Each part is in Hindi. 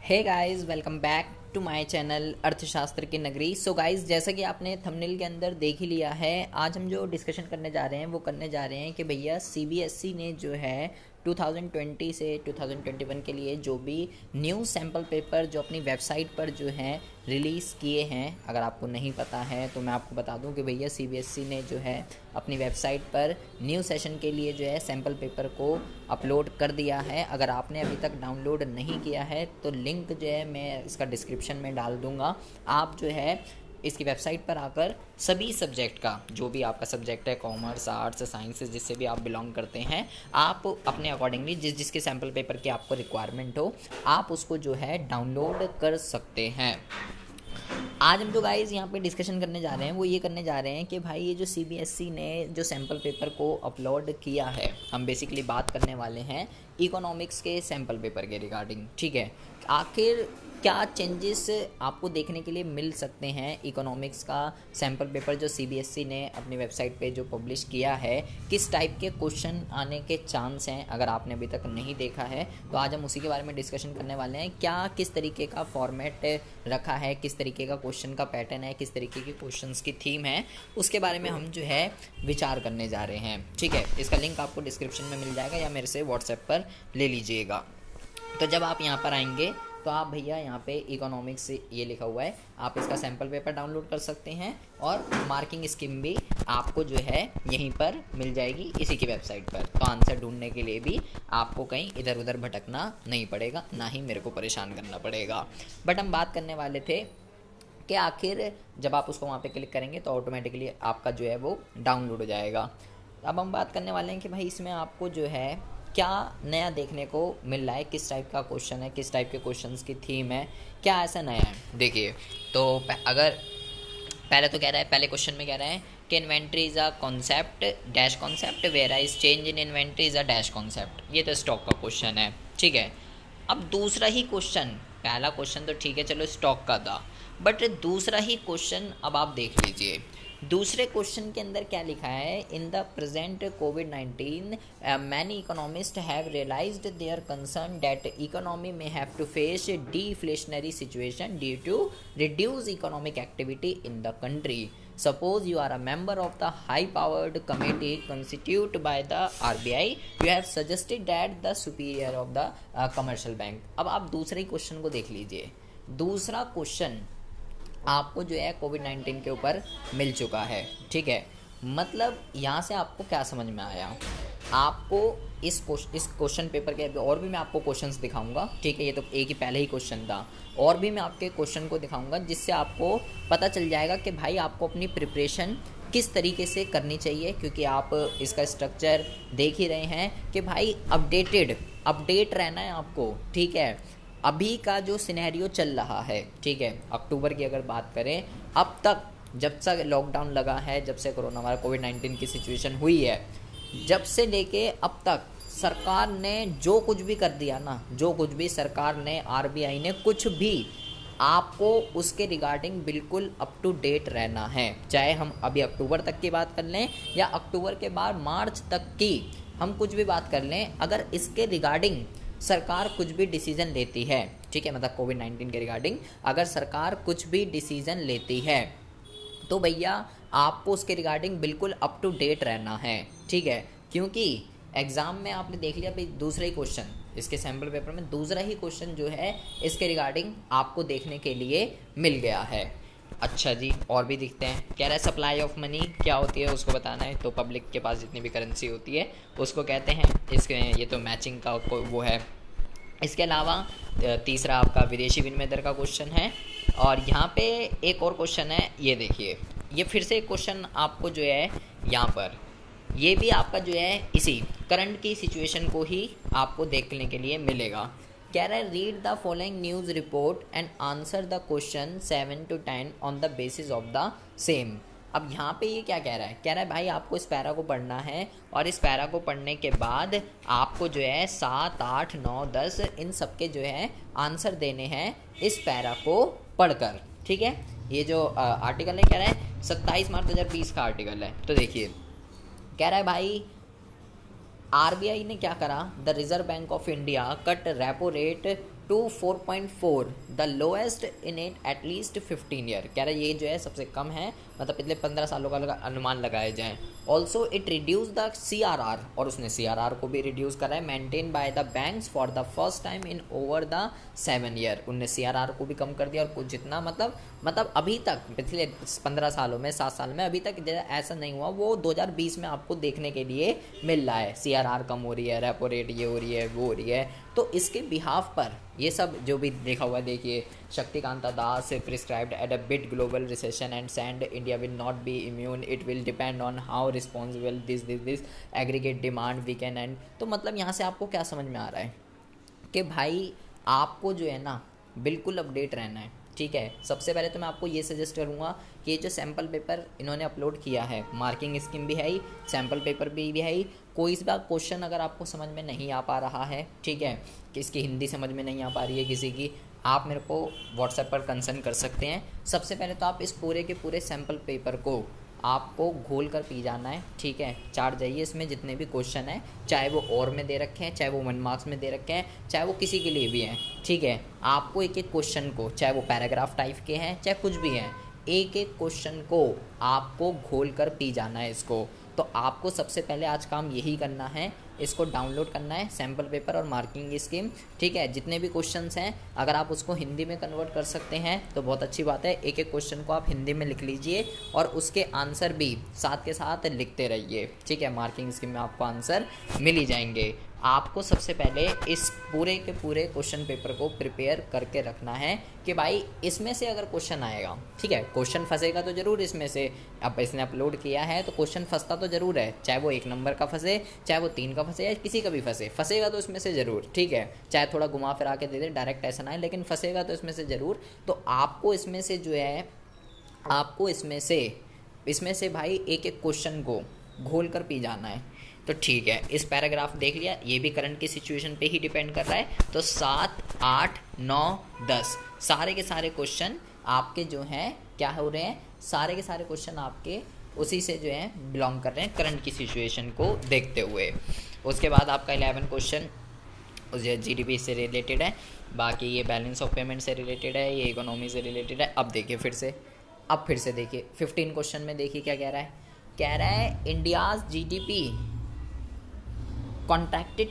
Hey guys, welcome back to my channel अर्थशास्त्र की नगरी। सो गाइस, जैसा कि आपने थंबनेल के अंदर देख ही लिया है, आज हम जो डिस्कशन करने जा रहे हैं वो करने जा रहे हैं कि भैया सीबीएसई ने जो है 2020 से 2021 के लिए जो भी न्यू सैम्पल पेपर जो अपनी वेबसाइट पर जो है रिलीज़ किए हैं। अगर आपको नहीं पता है तो मैं आपको बता दूं कि भैया सीबीएसई ने जो है अपनी वेबसाइट पर न्यू सेशन के लिए जो है सैम्पल पेपर को अपलोड कर दिया है। अगर आपने अभी तक डाउनलोड नहीं किया है तो लिंक जो है मैं इसका डिस्क्रिप्शन में डाल दूंगा। आप जो है इसकी वेबसाइट पर आकर सभी सब्जेक्ट का, जो भी आपका सब्जेक्ट है, कॉमर्स, आर्ट्स, साइंस, जिससे भी आप बिलोंग करते हैं, आप अपने अकॉर्डिंगली जिसके सैम्पल पेपर की आपको रिक्वायरमेंट हो, आप उसको जो है डाउनलोड कर सकते हैं। आज हम जो गाइस यहाँ पे डिस्कशन करने जा रहे हैं वो ये करने जा रहे हैं कि भाई ये जो सीबीएसई ने जो सैम्पल पेपर को अपलोड किया है, हम बेसिकली बात करने वाले हैं इकोनॉमिक्स के सैम्पल पेपर के रिगार्डिंग। ठीक है, आखिर क्या चेंजेस आपको देखने के लिए मिल सकते हैं इकोनॉमिक्स का सैम्पल पेपर जो सीबीएसई ने अपनी वेबसाइट पे जो पब्लिश किया है, किस टाइप के क्वेश्चन आने के चांस हैं। अगर आपने अभी तक नहीं देखा है तो आज हम उसी के बारे में डिस्कशन करने वाले हैं। क्या किस तरीके का फॉर्मेट रखा है, किस तरीके का क्वेश्चन का पैटर्न है, किस तरीके के क्वेश्चंस की थीम है, उसके बारे में हम जो है विचार करने जा रहे हैं। ठीक है, इसका लिंक आपको डिस्क्रिप्शन में मिल जाएगा या मेरे से व्हाट्सएप पर ले लीजिएगा। तो जब आप यहाँ पर आएंगे तो आप भैया यहाँ पे इकोनॉमिक्स ये लिखा हुआ है, आप इसका सैम्पल पेपर डाउनलोड कर सकते हैं और मार्किंग स्कीम भी आपको जो है यहीं पर मिल जाएगी इसी की वेबसाइट पर। तो आंसर ढूंढने के लिए भी आपको कहीं इधर उधर भटकना नहीं पड़ेगा, ना ही मेरे को परेशान करना पड़ेगा। बट हम बात करने वाले थे कि आखिर जब आप उसको वहाँ पे क्लिक करेंगे तो ऑटोमेटिकली आपका जो है वो डाउनलोड हो जाएगा। अब हम बात करने वाले हैं कि भाई इसमें आपको जो है क्या नया देखने को मिल रहा है, किस टाइप का क्वेश्चन है, किस टाइप के क्वेश्चंस की थीम है, क्या ऐसा नया है। देखिए, तो अगर पहले तो कह रहा है, पहले क्वेश्चन में कह रहा है कि inventory is a concept dash concept where is change in inventory is a dash concept. ये तो स्टॉक का क्वेश्चन है। ठीक है, अब दूसरा ही क्वेश्चन, पहला क्वेश्चन तो ठीक है चलो स्टॉक का था, बट दूसरा ही क्वेश्चन अब आप देख लीजिए। दूसरे क्वेश्चन के अंदर क्या लिखा है, इन द प्रेजेंट कोविड-19 many economist have realised their concern that economy में have to face deflationary situation due to reduce economic activity in the country. Suppose you are a member of the high-powered committee constituted by the RBI. You have suggested that the superior of the commercial bank. अब आप दूसरे क्वेश्चन को देख लीजिए। दूसरा क्वेश्चन आपको जो है कोविड-19 के ऊपर मिल चुका है। ठीक है, मतलब यहाँ से आपको क्या समझ में आया, आपको इस क्वेश्चन पेपर के और भी मैं आपको क्वेश्चंस दिखाऊंगा। ठीक है, ये तो एक ही पहले ही क्वेश्चन था, और भी मैं आपके क्वेश्चन को दिखाऊंगा जिससे आपको पता चल जाएगा कि भाई आपको अपनी प्रिपरेशन किस तरीके से करनी चाहिए, क्योंकि आप इसका स्ट्रक्चर देख ही रहे हैं कि भाई अपडेट रहना है आपको। ठीक है, अभी का जो सिनेरियो चल रहा है, ठीक है, अक्टूबर की अगर बात करें, अब तक जब से लॉकडाउन लगा है, जब से कोरोना वायरस कोविड-19 की सिचुएशन हुई है, जब से लेके अब तक सरकार ने जो कुछ भी कर दिया ना, जो कुछ भी सरकार ने, आरबीआई ने कुछ भी, आपको उसके रिगार्डिंग बिल्कुल अप टू डेट रहना है। चाहे हम अभी अक्टूबर तक की बात कर लें या अक्टूबर के बाद मार्च तक की हम कुछ भी बात कर लें, अगर इसके रिगार्डिंग सरकार कुछ भी डिसीजन लेती है, ठीक है, मतलब कोविड-19 के रिगार्डिंग अगर सरकार कुछ भी डिसीजन लेती है तो भैया आपको उसके रिगार्डिंग बिल्कुल अप टू डेट रहना है। ठीक है, क्योंकि एग्ज़ाम में आपने देख लिया भाई दूसरा ही क्वेश्चन, इसके सैम्पल पेपर में दूसरा ही क्वेश्चन जो है इसके रिगार्डिंग आपको देखने के लिए मिल गया है। अच्छा जी, और भी दिखते हैं। कह रहा है सप्लाई ऑफ मनी क्या होती है उसको बताना है, तो पब्लिक के पास जितनी भी करेंसी होती है उसको कहते हैं। इसके ये तो मैचिंग का वो है। इसके अलावा तीसरा आपका विदेशी विनिमय दर का क्वेश्चन है, और यहाँ पे एक और क्वेश्चन है, ये देखिए, ये फिर से एक क्वेश्चन आपको जो है यहाँ पर, ये भी आपका जो है इसी करंट की सिचुएशन को ही आपको देखने के लिए मिलेगा। कह रहा है read the following news report and answer the question 7 to 10 on the basis of the same. अब यहाँ पे ये क्या कह रहा है, कह रहा है भाई आपको इस पैरा को पढ़ना है, और इस पैरा को पढ़ने के बाद आपको जो है 7, 8, 9, 10 इन सब के जो है आंसर देने हैं इस पैरा को पढ़कर। ठीक है, ये जो आर्टिकल है कह रहा है 27 मार्च 2020 का आर्टिकल है। तो देखिए, कह रहा है भाई आरबीआई ने क्या करा, the reserve bank of India cut repo rate to 4.4 the lowest in it at least 15 year. कह रहा है ये जो है सबसे कम है, मतलब पिछले 15 सालों का अनुमान लगाए जाए। Also it reduce the CRR, और उसने CRR को भी रिड्यूस करा है, maintain by the banks for the first time in over the 7 year. उनने CRR को भी कम कर दिया, और कुछ जितना मतलब अभी तक पिछले 15 सालों में 7 साल में अभी तक ऐसा नहीं हुआ, वो 2020 में आपको देखने के लिए मिल रहा है। CRR कम हो रही है, रेपो रेट ये हो रही है, वो हो रही है। तो इसके बिहाफ पर ये सब जो भी देखा हुआ, देखिए Shaktikanta Das prescribed at a bit global recession and send India will not be immune, it will depend on how responsible this aggregate demand we can end. तो मतलब यहाँ से आपको क्या समझ में आ रहा है कि भाई आपको जो है ना बिल्कुल अपडेट रहना है, ठीक है। सबसे पहले तो मैं आपको ये सजेस्ट करूँगा कि ये जो सैम्पल पेपर इन्होंने अपलोड किया है, मार्किंग स्कीम भी है ही, सैम्पल पेपर भी है ही। कोई सा क्वेश्चन अगर आपको समझ में नहीं आ पा रहा है, ठीक है, कि इसकी हिंदी समझ में नहीं आ पा रही है किसी की, आप मेरे को व्हाट्सएप पर कंसर्न कर सकते हैं। सबसे पहले तो आप इस पूरे के पूरे सैम्पल पेपर को आपको घोल कर पी जाना है, ठीक है। चाट जाइए, इसमें जितने भी क्वेश्चन हैं, चाहे वो और में दे रखे हैं, चाहे वो 1 मार्क्स में दे रखे हैं, चाहे वो किसी के लिए भी हैं, ठीक है। आपको एक एक क्वेश्चन को, चाहे वो पैराग्राफ टाइप के हैं, चाहे कुछ भी हैं, एक एक क्वेश्चन को आपको घोल कर पी जाना है इसको। तो आपको सबसे पहले आज काम यही करना है, इसको डाउनलोड करना है सैम्पल पेपर और मार्किंग स्कीम, ठीक है। जितने भी क्वेश्चंस हैं अगर आप उसको हिंदी में कन्वर्ट कर सकते हैं तो बहुत अच्छी बात है। एक एक क्वेश्चन को आप हिंदी में लिख लीजिए और उसके आंसर भी साथ के साथ लिखते रहिए, ठीक है। मार्किंग स्कीम में आपको आंसर मिल ही जाएंगे। आपको सबसे पहले इस पूरे के पूरे क्वेश्चन पेपर को प्रिपेयर करके रखना है कि भाई इसमें से अगर क्वेश्चन आएगा, ठीक है, क्वेश्चन फंसेगा तो ज़रूर इसमें से। अब इसने अपलोड किया है तो क्वेश्चन फंसता तो ज़रूर है, चाहे वो 1 नंबर का फंसे, चाहे वो 3 का फंसे, या किसी का भी फंसेगा तो इसमें से ज़रूर, ठीक है। चाहे थोड़ा घुमा फिरा के दे दे, डायरेक्ट ऐसा ना है, लेकिन फंसेगा तो इसमें से ज़रूर। तो आपको इसमें से जो है, आपको इसमें से भाई एक एक क्वेश्चन को घोल कर पी जाना है। तो ठीक है, इस पैराग्राफ देख लिया, ये भी करंट की सिचुएशन पे ही डिपेंड कर रहा है। तो 7, 8, 9, 10 सारे के सारे क्वेश्चन आपके जो हैं क्या हो रहे हैं, सारे के सारे क्वेश्चन आपके उसी से जो है बिलोंग कर रहे हैं, करंट की सिचुएशन को देखते हुए। उसके बाद आपका 11 क्वेश्चन GDP से रिलेटेड है, बाकी ये बैलेंस ऑफ पेमेंट से रिलेटेड है, ये इकोनॉमी से रिलेटेड है। अब देखिए फिर से देखिए 15 क्वेश्चन में देखिए क्या कह रहा है India's GDP contracted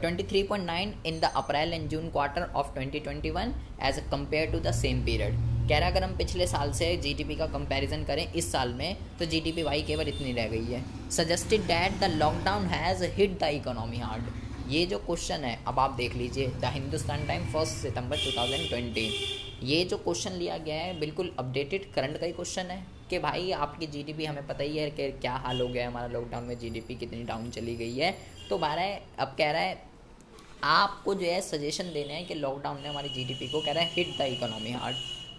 23.9 in the April and June quarter of 2021 as compared to the same period। कह रहा है अगर हम पिछले साल से GDP का कंपैरिजन करें इस साल में तो GDP भाई केवल इतनी रह गई है। Suggested that the lockdown has hit the economy hard. ये जो क्वेश्चन है अब आप देख लीजिए, द हिंदुस्तान टाइम 1 सितंबर 2020। ये जो क्वेश्चन लिया गया है बिल्कुल अपडेटेड करंट का ही क्वेश्चन है कि भाई आपकी GDP हमें पता ही है कि क्या हाल हो गया है, हमारा लॉकडाउन में GDP कितनी डाउन चली गई है। तो अब कह रहा है आपको जो है सजेशन देना है कि लॉकडाउन ने हमारी GDP को कह रहा है हिट द इकोनॉमी हार्ड।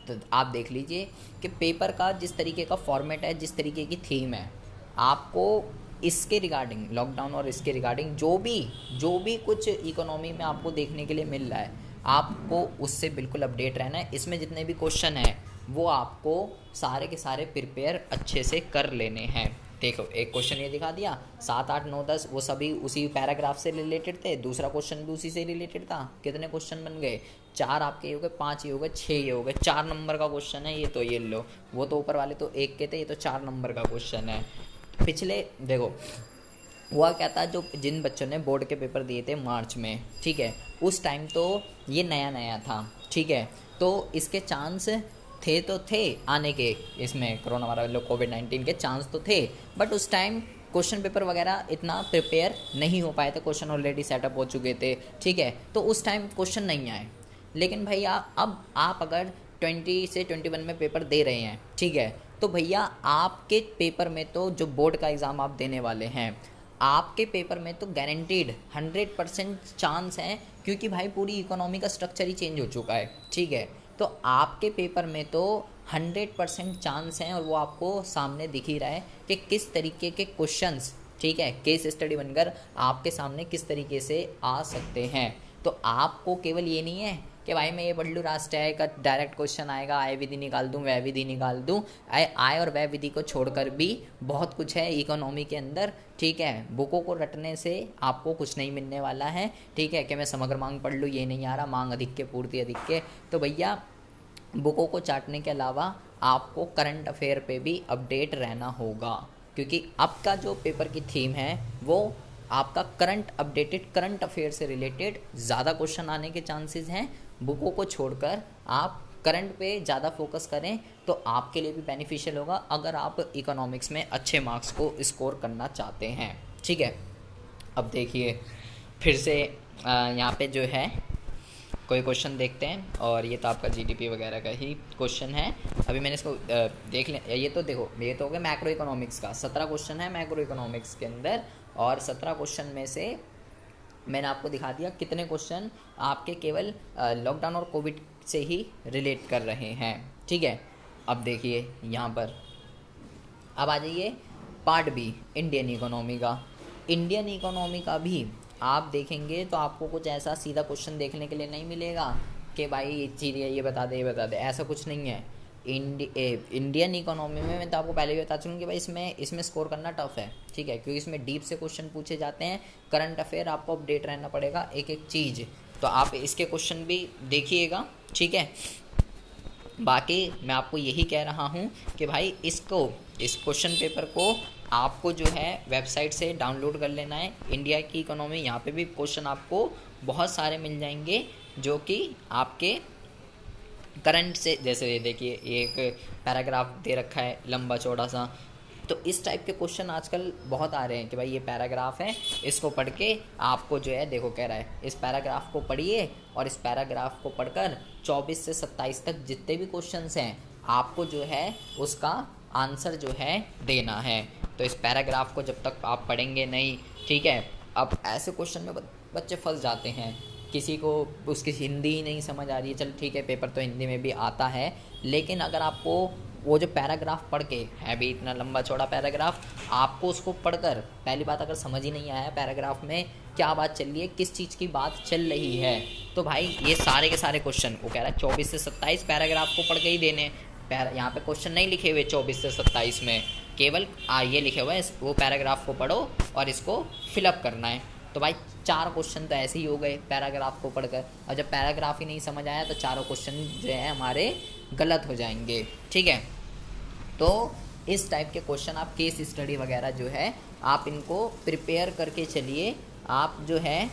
तो आप देख लीजिए कि पेपर का जिस तरीके का फॉर्मेट है, जिस तरीके की थीम है, आपको इसके रिगार्डिंग लॉकडाउन और इसके रिगार्डिंग जो भी कुछ इकोनॉमी में आपको देखने के लिए मिल रहा है, आपको उससे बिल्कुल अपडेट रहना है। इसमें जितने भी क्वेश्चन हैं वो आपको सारे के सारे प्रिपेयर अच्छे से कर लेने हैं। देखो एक क्वेश्चन ये दिखा दिया, 7, 8, 9, 10 वो सभी उसी पैराग्राफ से रिलेटेड थे, दूसरा क्वेश्चन भी उसी से रिलेटेड था। कितने क्वेश्चन बन गए? 4 आपके ये हो गए, 5 ये हो गए, 6 ये हो गए। 4 नंबर का क्वेश्चन है ये, तो ये लो, वो तो ऊपर वाले तो 1 के थे, ये तो 4 नंबर का क्वेश्चन है। पिछले देखो हुआ क्या था, जो जिन बच्चों ने बोर्ड के पेपर दिए थे मार्च में, ठीक है, उस टाइम तो ये नया था, ठीक है, तो इसके चांस थे आने के, इसमें कोरोना वाला कोविड-19 के चांस तो थे, बट उस टाइम क्वेश्चन पेपर वगैरह इतना प्रिपेयर नहीं हो पाए थे, क्वेश्चन ऑलरेडी सेटअप हो चुके थे, ठीक है, तो उस टाइम क्वेश्चन नहीं आए। लेकिन भैया अब आप अगर 20 से 21 में पेपर दे रहे हैं, ठीक है, तो भैया आपके पेपर में तो जो बोर्ड का एग्ज़ाम आप देने वाले हैं, आपके पेपर में तो गारंटीड 100% चांस है, क्योंकि भाई पूरी इकोनॉमी का स्ट्रक्चर ही चेंज हो चुका है, ठीक है, तो आपके पेपर में तो 100% चांस हैं, और वो आपको सामने दिख ही रहा है कि किस तरीके के क्वेश्चंस, ठीक है, केस स्टडी बनकर आपके सामने किस तरीके से आ सकते हैं। तो आपको केवल ये नहीं है कि भाई मैं ये पढ़ लूँ राष्ट्र आय का डायरेक्ट क्वेश्चन आएगा, आय विधि निकाल दूँ, व्यय विधि निकाल दूँ। आय और व्यय विधि को छोड़कर भी बहुत कुछ है इकोनॉमी के अंदर, ठीक है। बुकों को रटने से आपको कुछ नहीं मिलने वाला है, ठीक है, कि मैं समग्र मांग पढ़ लूँ, ये नहीं आ रहा, मांग अधिक के पूर्ति अधिक के। तो भैया बुकों को चाटने के अलावा आपको करंट अफेयर पे भी अपडेट रहना होगा, क्योंकि आपका जो पेपर की थीम है वो आपका करंट अफेयर से रिलेटेड ज़्यादा क्वेश्चन आने के चांसेस हैं। बुकों को छोड़कर आप करंट पे ज़्यादा फोकस करें तो आपके लिए भी बेनिफिशियल होगा, अगर आप इकोनॉमिक्स में अच्छे मार्क्स को स्कोर करना चाहते हैं, ठीक है। अब देखिए फिर से यहाँ पे जो है कोई क्वेश्चन देखते हैं, और ये तो आपका जीडीपी वगैरह का ही क्वेश्चन है। अभी मैंने इसको देख लिया, ये तो देखो, ये तो हो गया मैक्रो इकोनॉमिक्स का। 17 क्वेश्चन है मैक्रो इकोनॉमिक्स के अंदर, और 17 क्वेश्चन में से मैंने आपको दिखा दिया कितने क्वेश्चन आपके केवल लॉकडाउन और कोविड से ही रिलेट कर रहे हैं, ठीक है। अब देखिए यहाँ पर अब आ जाइए पार्ट बी इंडियन इकोनॉमी का। इंडियन इकोनॉमी का भी आप देखेंगे तो आपको कुछ ऐसा सीधा क्वेश्चन देखने के लिए नहीं मिलेगा कि भाई ये चीज़ ये बता दे, ऐसा कुछ नहीं है। इंडियन इकोनॉमी में मैं तो आपको पहले भी बता चुका कि भाई इसमें स्कोर करना टफ है, ठीक है, क्योंकि इसमें डीप से क्वेश्चन पूछे जाते हैं। करंट अफेयर आपको अपडेट रहना पड़ेगा एक एक चीज़, तो आप इसके क्वेश्चन भी देखिएगा, ठीक है। बाकी मैं आपको यही कह रहा हूँ कि भाई इस क्वेश्चन पेपर को आपको जो है वेबसाइट से डाउनलोड कर लेना है। इंडिया की इकोनॉमी, यहाँ पे भी क्वेश्चन आपको बहुत सारे मिल जाएंगे जो कि आपके करंट से, जैसे देखिए एक पैराग्राफ दे रखा है लंबा चौड़ा सा, तो इस टाइप के क्वेश्चन आजकल बहुत आ रहे हैं कि भाई ये पैराग्राफ है, इसको पढ़ के आपको जो है, देखो कह रहा है इस पैराग्राफ को पढ़िए, और इस पैराग्राफ को पढ़कर 24 से 27 तक जितने भी क्वेश्चंस हैं आपको जो है उसका आंसर जो है देना है। तो इस पैराग्राफ को जब तक आप पढ़ेंगे नहीं, ठीक है। अब ऐसे क्वेश्चन में बच्चे फंस जाते हैं, किसी को उसकी हिंदी ही नहीं समझ आ रही है, चल ठीक है पेपर तो हिंदी में भी आता है, लेकिन अगर आपको वो जो पैराग्राफ पढ़ के है भी इतना लंबा चौड़ा पैराग्राफ, आपको उसको पढ़कर पहली बात अगर समझ ही नहीं आया पैराग्राफ में क्या बात चल रही है, किस चीज़ की बात चल रही है, तो भाई ये सारे के सारे क्वेश्चन वो कह रहा है 24 से 27 पैराग्राफ को पढ़ के ही देने। यहाँ पे क्वेश्चन नहीं लिखे हुए 24 से 27 में, केवल ये लिखे हुए हैं वो पैराग्राफ को पढ़ो और इसको फिलअप करना है। तो भाई 4 क्वेश्चन तो ऐसे ही हो गए पैराग्राफ को पढ़कर, और जब पैराग्राफ ही नहीं समझ आया तो चारों क्वेश्चन जो है हमारे गलत हो जाएंगे, ठीक है। तो इस टाइप के क्वेश्चन आप केस स्टडी वगैरह जो है आप इनको प्रिपेयर करके चलिए, आप जो है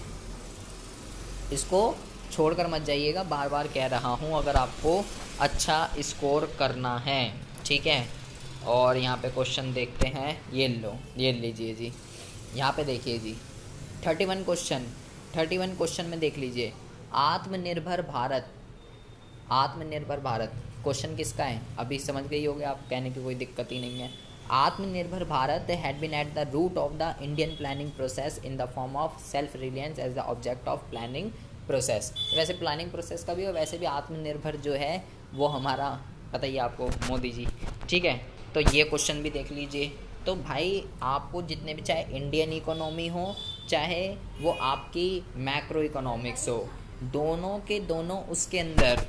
इसको छोड़कर मत जाइएगा, बार बार कह रहा हूँ, अगर आपको अच्छा स्कोर करना है, ठीक है। और यहाँ पे क्वेश्चन देखते हैं, ये लीजिए जी, यहाँ पे देखिए जी 31 क्वेश्चन में देख लीजिए, आत्मनिर्भर भारत क्वेश्चन किसका है, अभी समझ गई होगे आप, कहने की कोई दिक्कत ही नहीं है। Atmanirbhar Bharat had been at the root of the Indian planning process in the form of self reliance as the object of planning process. वैसे प्लानिंग प्रोसेस का भी और वैसे भी आत्मनिर्भर जो है वो हमारा पता ही आपको मोदी जी, ठीक है। तो ये क्वेश्चन भी देख लीजिए। तो भाई आपको जितने भी, चाहे इंडियन इकोनॉमी हो चाहे वो आपकी मैक्रो इकोनॉमिक्स हो, दोनों के दोनों उसके अंदर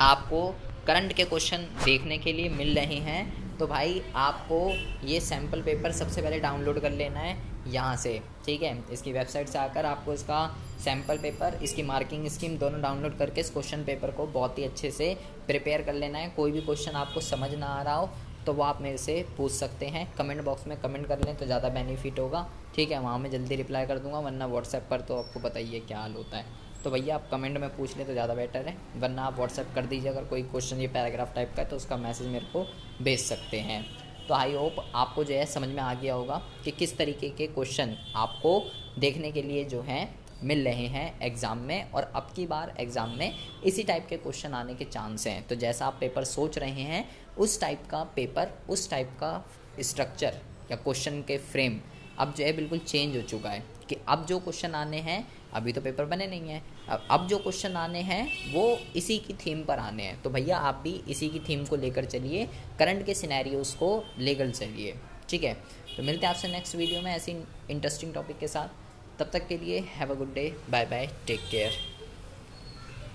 आपको करंट के क्वेश्चन देखने के लिए मिल रहे हैं। तो भाई आपको ये सैम्पल पेपर सबसे पहले डाउनलोड कर लेना है यहाँ से, ठीक है। इसकी वेबसाइट से आकर आपको इसका सैम्पल पेपर, इसकी मार्किंग स्कीम दोनों डाउनलोड करके इस क्वेश्चन पेपर को बहुत ही अच्छे से प्रिपेयर कर लेना है। कोई भी क्वेश्चन आपको समझ ना आ रहा हो तो वो आप मेरे से पूछ सकते हैं, कमेंट बॉक्स में कमेंट कर लें तो ज़्यादा बेनिफिट होगा, ठीक है। वहाँ मैं जल्दी रिप्लाई कर दूँगा, वरना व्हाट्सएप पर तो आपको पता ही है क्या हाल होता है। तो भैया आप कमेंट में पूछ लें तो ज़्यादा बेटर है, वरना आप व्हाट्सएप कर दीजिए अगर कोई क्वेश्चन ये पैराग्राफ टाइप का है तो उसका मैसेज मेरे को भेज सकते हैं। तो आई होप आपको जो है समझ में आ गया होगा कि किस तरीके के क्वेश्चन आपको देखने के लिए जो हैं मिल रहे हैं एग्ज़ाम में, और अब की बार एग्ज़ाम में इसी टाइप के क्वेश्चन आने के चांस हैं। तो जैसा आप पेपर सोच रहे हैं उस टाइप का पेपर, उस टाइप का स्ट्रक्चर या क्वेश्चन के फ्रेम अब जो है बिल्कुल चेंज हो चुका है कि अब जो क्वेश्चन आने हैं, अभी तो पेपर बने नहीं हैं, अब जो क्वेश्चन आने हैं वो इसी की थीम पर आने हैं। तो भैया आप भी इसी की थीम को लेकर चलिए, करंट के सिनेरियोज़ को लेकर चलिए, ठीक है। तो मिलते हैं आपसे नेक्स्ट वीडियो में ऐसी इंटरेस्टिंग टॉपिक के साथ, तब तक के लिए have a good day, bye bye, take care.